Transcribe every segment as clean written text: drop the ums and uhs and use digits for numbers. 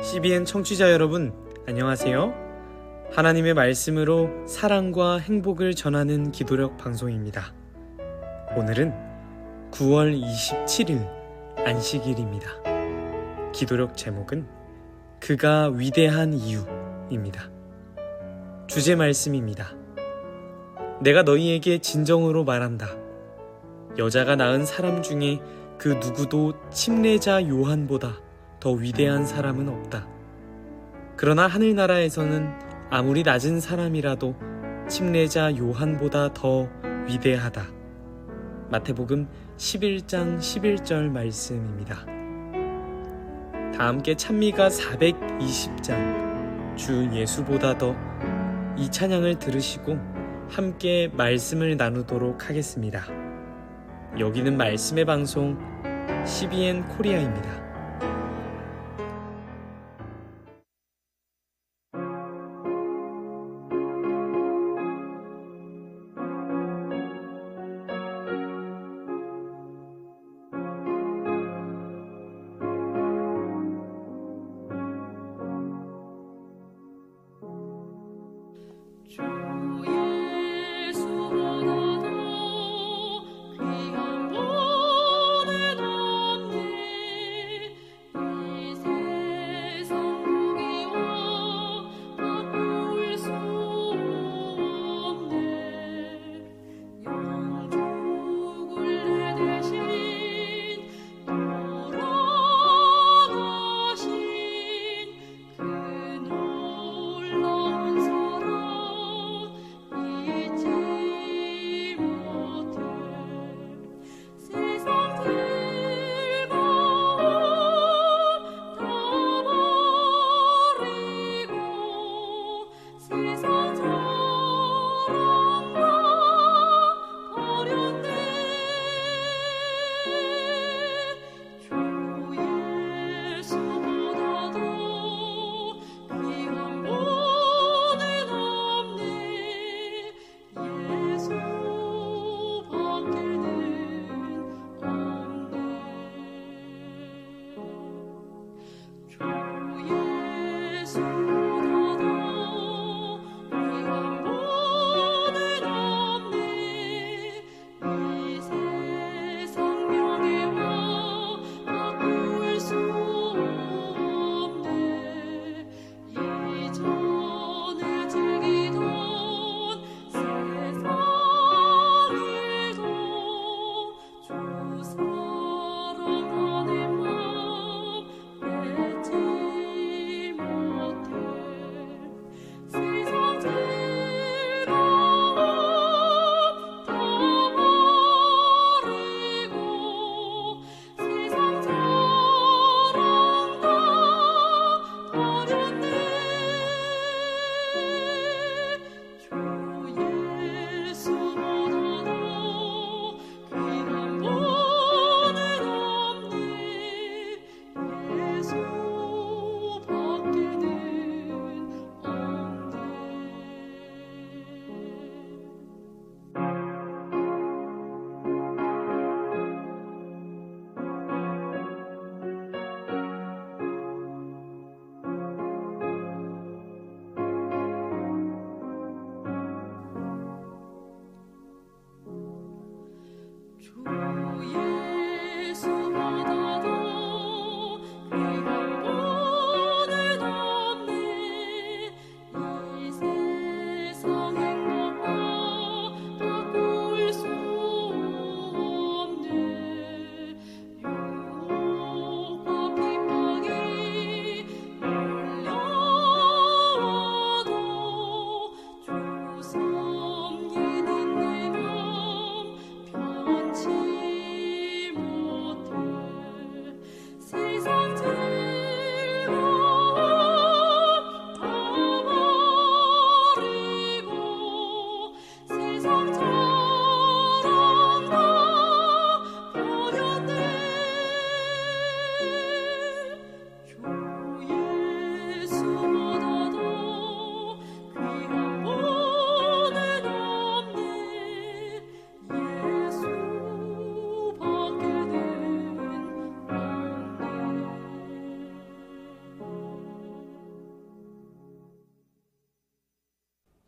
CBN 청취자 여러분, 안녕하세요. 하나님의 말씀으로 사랑과 행복을 전하는 기도력 방송입니다. 오늘은 9월 27일 안식일입니다. 기도력 제목은 그가 위대한 이유입니다. 주제 말씀입니다. 내가 너희에게 진정으로 말한다. 여자가 낳은 사람 중에 그 누구도 침례자 요한보다 더 위대한 사람은 없다. 그러나 하늘나라에서는 아무리 낮은 사람이라도 침례자 요한보다 더 위대하다. 마태복음 11장 11절 말씀입니다. 다 함께 찬미가 420장 주 예수보다 더 이 찬양을 들으시고 함께 말씀을 나누도록 하겠습니다. 여기는 말씀의 방송 CBN 코리아입니다. 주 예수보다 더 귀한 보는 없네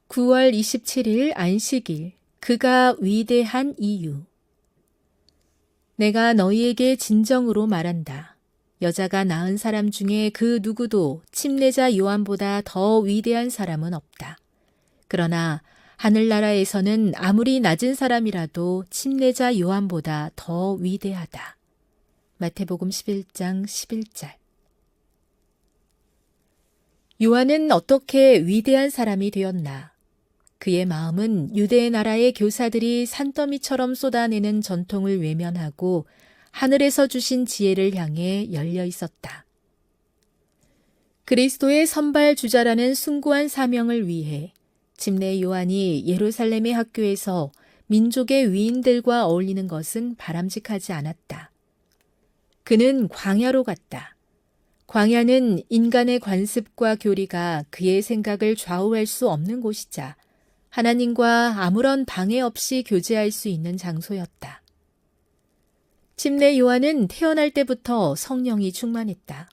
9월 27일 안식일, 그가 위대한 이유. 내가 너희에게 진정으로 말한다. 여자가 낳은 사람 중에 그 누구도 침례자 요한보다 더 위대한 사람은 없다. 그러나 하늘나라에서는 아무리 낮은 사람이라도 침례자 요한보다 더 위대하다. 마태복음 11장 11절. 요한은 어떻게 위대한 사람이 되었나? 그의 마음은 유대 나라의 교사들이 산더미처럼 쏟아내는 전통을 외면하고 하늘에서 주신 지혜를 향해 열려 있었다. 그리스도의 선발 주자라는 숭고한 사명을 위해 침례 요한이 예루살렘의 학교에서 민족의 위인들과 어울리는 것은 바람직하지 않았다. 그는 광야로 갔다. 광야는 인간의 관습과 교리가 그의 생각을 좌우할 수 없는 곳이자 하나님과 아무런 방해 없이 교제할 수 있는 장소였다. 침례 요한은 태어날 때부터 성령이 충만했다.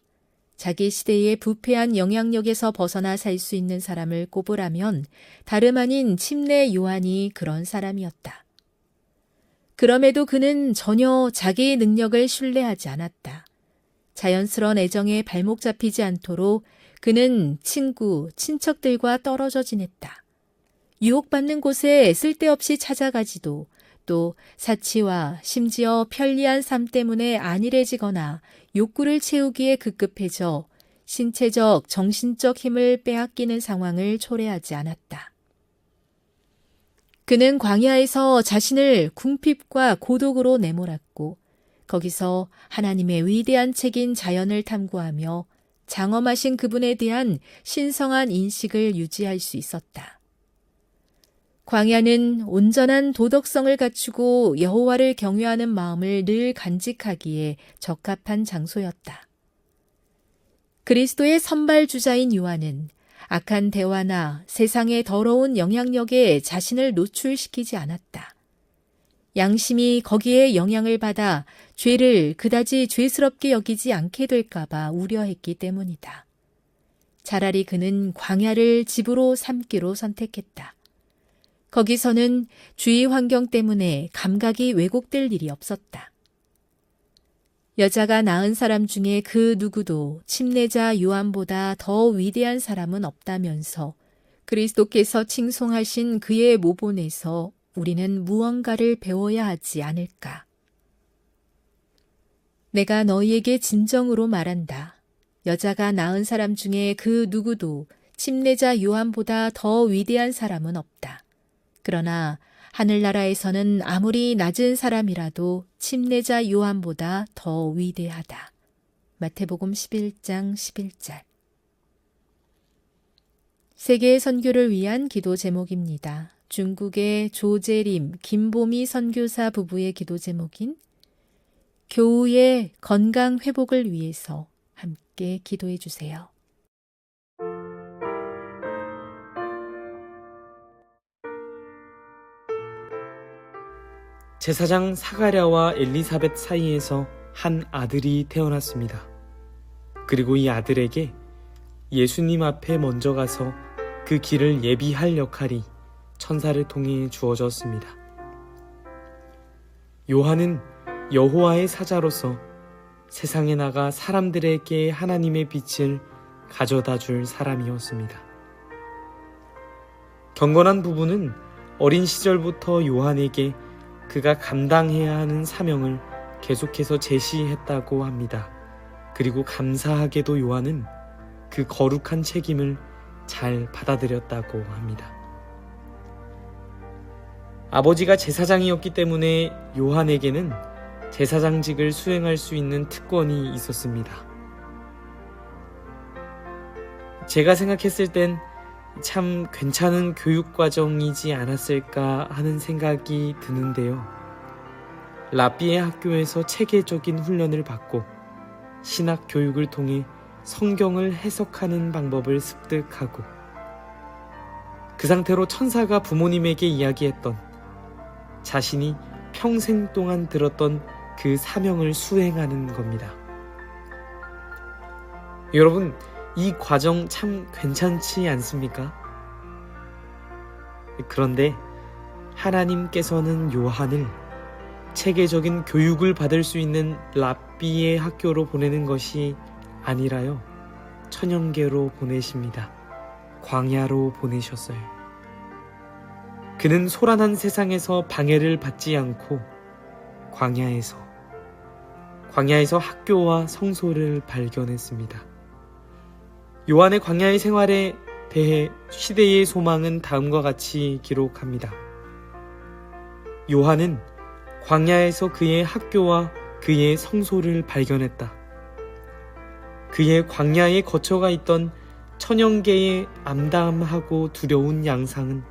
자기 시대의 부패한 영향력에서 벗어나 살 수 있는 사람을 꼽으라면 다름 아닌 침례 요한이 그런 사람이었다. 그럼에도 그는 전혀 자기의 능력을 신뢰하지 않았다. 자연스러운 애정에 발목 잡히지 않도록 그는 친구, 친척들과 떨어져 지냈다. 유혹받는 곳에 쓸데없이 찾아가지도 또 사치와 심지어 편리한 삶 때문에 안일해지거나 욕구를 채우기에 급급해져 신체적, 정신적 힘을 빼앗기는 상황을 초래하지 않았다. 그는 광야에서 자신을 궁핍과 고독으로 내몰았고 거기서 하나님의 위대한 책인 자연을 탐구하며 장엄하신 그분에 대한 신성한 인식을 유지할 수 있었다. 광야는 온전한 도덕성을 갖추고 여호와를 경외하는 마음을 늘 간직하기에 적합한 장소였다. 그리스도의 선발주자인 요한은 악한 대화나 세상의 더러운 영향력에 자신을 노출시키지 않았다. 양심이 거기에 영향을 받아 죄를 그다지 죄스럽게 여기지 않게 될까봐 우려했기 때문이다. 차라리 그는 광야를 집으로 삼기로 선택했다. 거기서는 주위 환경 때문에 감각이 왜곡될 일이 없었다. 여자가 낳은 사람 중에 그 누구도 침례자 요한보다 더 위대한 사람은 없다면서 그리스도께서 칭송하신 그의 모본에서 우리는 무언가를 배워야 하지 않을까. 내가 너희에게 진정으로 말한다. 여자가 낳은 사람 중에 그 누구도 침례자 요한보다 더 위대한 사람은 없다. 그러나 하늘나라에서는 아무리 낮은 사람이라도 침례자 요한보다 더 위대하다. 마태복음 11장 11절. 세계 선교를 위한 기도 제목입니다. 중국의 조재림, 김보미 선교사 부부의 기도 제목인 교우의 건강 회복을 위해서 함께 기도해 주세요. 제사장 사가랴와 엘리사벳 사이에서 한 아들이 태어났습니다. 그리고 이 아들에게 예수님 앞에 먼저 가서 그 길을 예비할 역할이 천사를 통해 주어졌습니다. 요한은 여호와의 사자로서 세상에 나가 사람들에게 하나님의 빛을 가져다 줄 사람이었습니다. 경건한 부부는 어린 시절부터 요한에게 그가 감당해야 하는 사명을 계속해서 제시했다고 합니다. 그리고 감사하게도 요한은 그 거룩한 책임을 잘 받아들였다고 합니다. 아버지가 제사장이었기 때문에 요한에게는 제사장직을 수행할 수 있는 특권이 있었습니다. 제가 생각했을 땐 참 괜찮은 교육과정이지 않았을까 하는 생각이 드는데요. 랍비의 학교에서 체계적인 훈련을 받고 신학 교육을 통해 성경을 해석하는 방법을 습득하고 그 상태로 천사가 부모님에게 이야기했던 자신이 평생 동안 들었던 그 사명을 수행하는 겁니다. 여러분, 이 과정 참 괜찮지 않습니까? 그런데 하나님께서는 요한을 체계적인 교육을 받을 수 있는 랍비의 학교로 보내는 것이 아니라요, 천연계로 보내십니다. 광야로 보내셨어요. 그는 소란한 세상에서 방해를 받지 않고 광야에서 학교와 성소를 발견했습니다. 요한의 광야의 생활에 대해 시대의 소망은 다음과 같이 기록합니다. 요한은 광야에서 그의 학교와 그의 성소를 발견했다. 그의 광야에 거처가 있던 천연계의 암담하고 두려운 양상은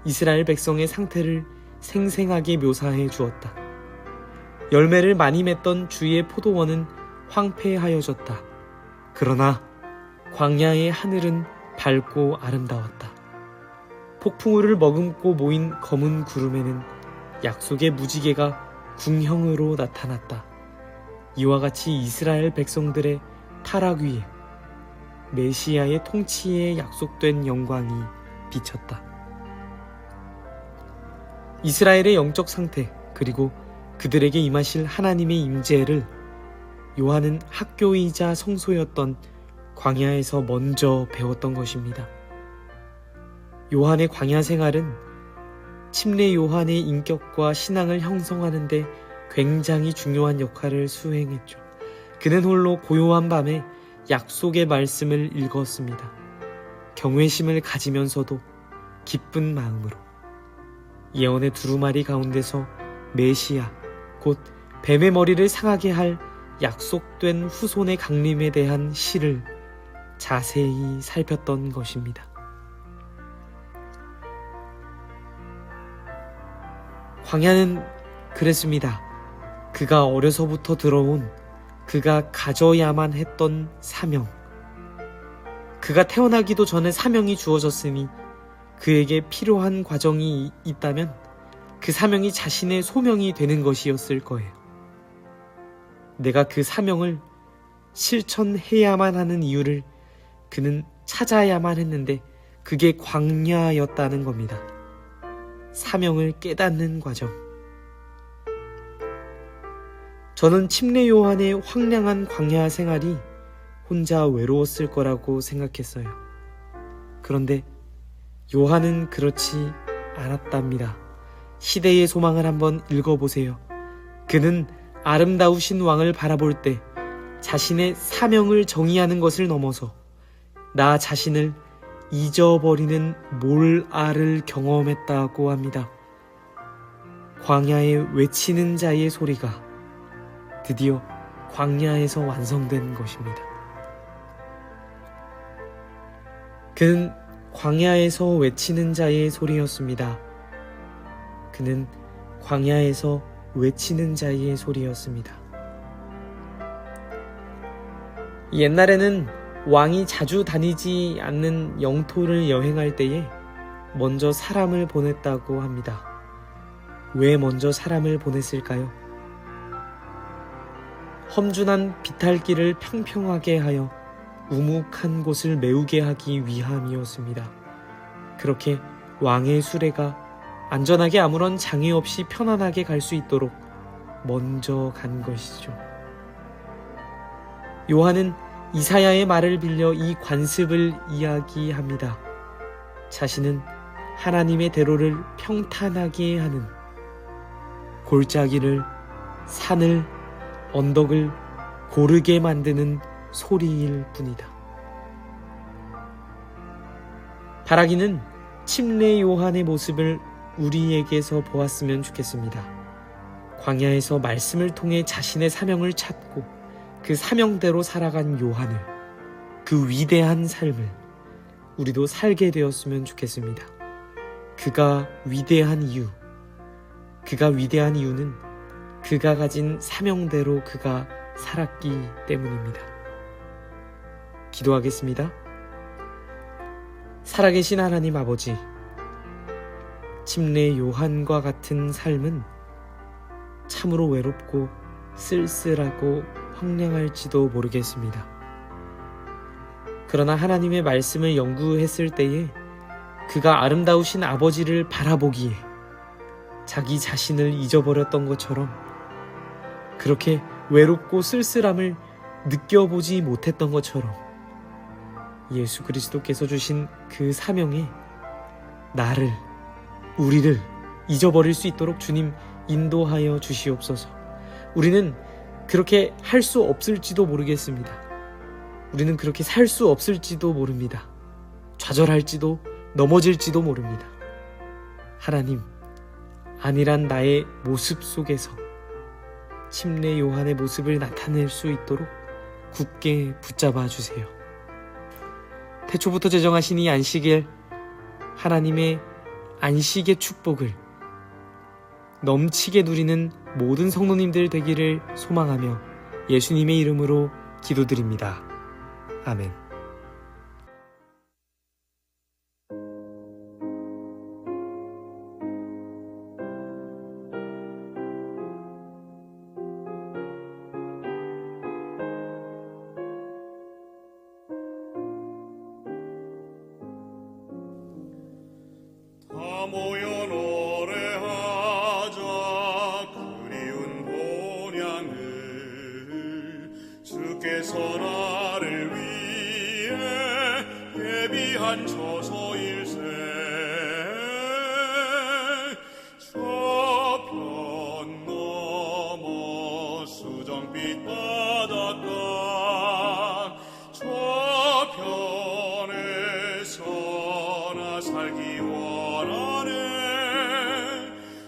이스라엘 백성의 상태를 생생하게 묘사해 주었다. 열매를 많이 맺던 주의 포도원은 황폐하여졌다. 그러나 광야의 하늘은 밝고 아름다웠다. 폭풍우를 머금고 모인 검은 구름에는 약속의 무지개가 궁형으로 나타났다. 이와 같이 이스라엘 백성들의 타락 위에 메시아의 통치에 약속된 영광이 비쳤다. 이스라엘의 영적 상태, 그리고 그들에게 임하실 하나님의 임재를 요한은 학교이자 성소였던 광야에서 먼저 배웠던 것입니다. 요한의 광야 생활은 침례 요한의 인격과 신앙을 형성하는 데 굉장히 중요한 역할을 수행했죠. 그는 홀로 고요한 밤에 약속의 말씀을 읽었습니다. 경외심을 가지면서도 기쁜 마음으로 예언의 두루마리 가운데서 메시아, 곧 뱀의 머리를 상하게 할 약속된 후손의 강림에 대한 시를 자세히 살폈던 것입니다. 광야는 그랬습니다. 그가 어려서부터 들어온, 그가 가져야만 했던 사명. 그가 태어나기도 전에 사명이 주어졌으니 그에게 필요한 과정이 있다면 그 사명이 자신의 소명이 되는 것이었을 거예요. 내가 그 사명을 실천해야만 하는 이유를 그는 찾아야만 했는데 그게 광야였다는 겁니다. 사명을 깨닫는 과정. 저는 침례 요한의 황량한 광야 생활이 혼자 외로웠을 거라고 생각했어요. 그런데 요한은 그렇지 않았답니다. 시대의 소망을 한번 읽어보세요. 그는 아름다우신 왕을 바라볼 때 자신의 사명을 정의하는 것을 넘어서 나 자신을 잊어버리는 몰알을 경험했다고 합니다. 광야에 외치는 자의 소리가 드디어 광야에서 완성된 것입니다. 그는 광야에서 외치는 자의 소리였습니다. 그는 광야에서 외치는 자의 소리였습니다. 옛날에는 왕이 자주 다니지 않는 영토를 여행할 때에 먼저 사람을 보냈다고 합니다. 왜 먼저 사람을 보냈을까요? 험준한 비탈길을 평평하게 하여 우묵한 곳을 메우게 하기 위함이었습니다. 그렇게 왕의 수레가 안전하게 아무런 장애 없이 편안하게 갈 수 있도록 먼저 간 것이죠. 요한은 이사야의 말을 빌려 이 관습을 이야기합니다. 자신은 하나님의 대로를 평탄하게 하는, 골짜기를, 산을, 언덕을 고르게 만드는 소리일 뿐이다. 바라기는 침례 요한의 모습을 우리에게서 보았으면 좋겠습니다. 광야에서 말씀을 통해 자신의 사명을 찾고 그 사명대로 살아간 요한을, 그 위대한 삶을 우리도 살게 되었으면 좋겠습니다. 그가 위대한 이유는 그가 가진 사명대로 그가 살았기 때문입니다. 기도하겠습니다. 살아계신 하나님 아버지, 침례 요한과 같은 삶은 참으로 외롭고 쓸쓸하고 황량할지도 모르겠습니다. 그러나 하나님의 말씀을 연구했을 때에 그가 아름다우신 아버지를 바라보기에 자기 자신을 잊어버렸던 것처럼 그렇게 외롭고 쓸쓸함을 느껴보지 못했던 것처럼 예수 그리스도께서 주신 그 사명에 나를, 우리를 잊어버릴 수 있도록 주님 인도하여 주시옵소서. 우리는 그렇게 할 수 없을지도 모르겠습니다. 우리는 그렇게 살 수 없을지도 모릅니다. 좌절할지도 넘어질지도 모릅니다. 하나님, 안일한 나의 모습 속에서 침례 요한의 모습을 나타낼 수 있도록 굳게 붙잡아 주세요. 태초부터 제정하신 이 안식일, 하나님의 안식의 축복을 넘치게 누리는 모든 성도님들 되기를 소망하며 예수님의 이름으로 기도드립니다. 아멘. 다 모여 노래하자 그리운 본향을 주께서 나를 위해 예비한 처소일세 저편 넘어 수정빛 바닷가 저편에서 나 살기 원하네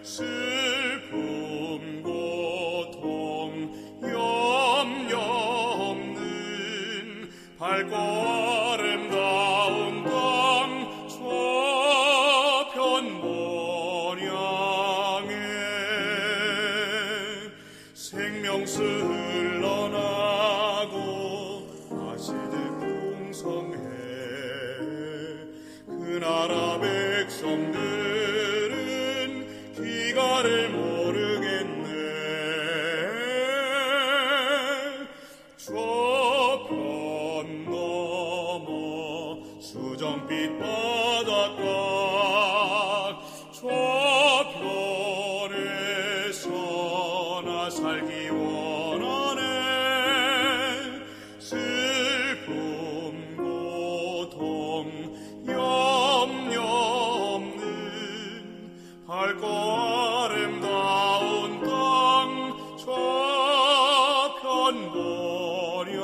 슬픔 고통 염려 없는 밝고 아름다운 땅 저편 본향에 생명수 흘러나고 아시듯 풍성해 그 나라 백성들은 귀가를 모르겠네 저편 넘어 수정빛 바닷가 저편에서 나 살기 원하네 슬픔 고통 염려 없는 밝고 아름다운 땅 저편 본향에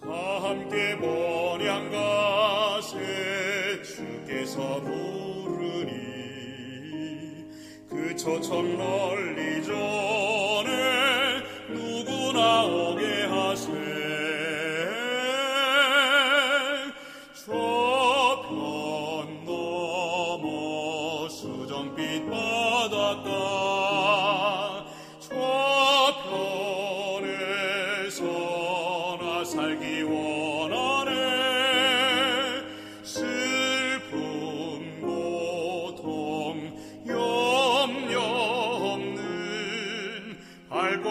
다 함께 본향 가세 주께서 부르니 그 초청 널리 전에 누구나 오게 하세 저편 넘어 수정빛 바닷가 저편에서 나 살기 원하네 슬픔 고통 염려 없는 밝고